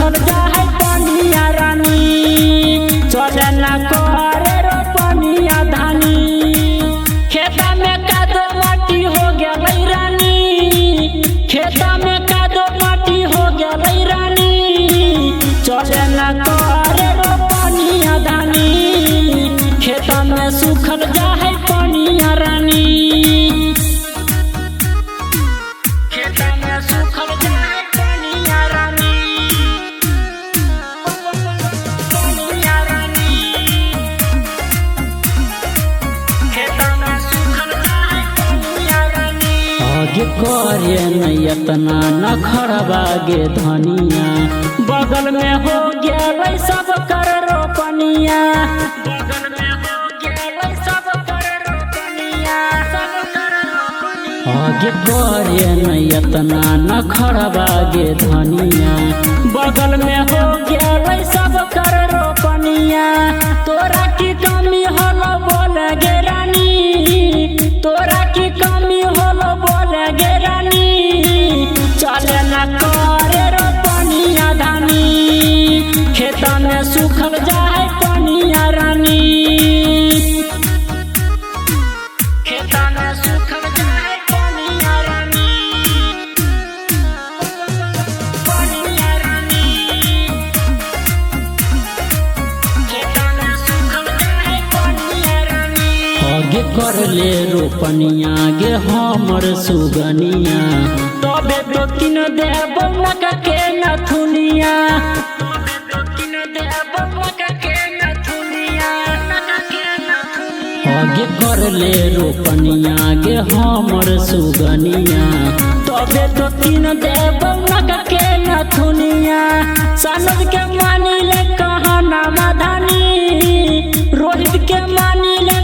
सुखल जाए पनिया रानी चले न करे रो पनिया धानी खेता में कादो माटी हो गई रानी खेता में कादो माटी हो गई रानी चले न करे रो पनिया धानी खेता में सुखल जाए पनिया रानी खेता में सुखल जाए पनिया रानी पनिया रानी खेता में सुखल जाए पनिया रानी आगे करे नहीं इतना न खड़बा गे धनिया बगल में हो गया सब कर रोपनिया बगल में हो गया सब कर रोपनिया सब कर रोपनिया आगे करे नहीं इतना न खड़बा गे धनिया बगल में हो गया सब कर रोपनिया तोरा की कमी होलो बोल गे रानी तोरा की कमी होलो बोल गे रानी चले न करे रोपनिया धानी खेता में सुखल जाए पनिया रानी खेता में सुखल जाए पनिया रानी पनिया रानी खेता में सुखल जाए पनिया रानी आगे कर ले रोपनिया गे हमर सुगनिया तबे तो किन देब लगा के नथुनिया आगे कर ले रोपनिया गे हमर सुगनिया तबे तो किन देब लगा के नथुनिया सानद के मानी ले कहना मधानी रोहित के मानी ले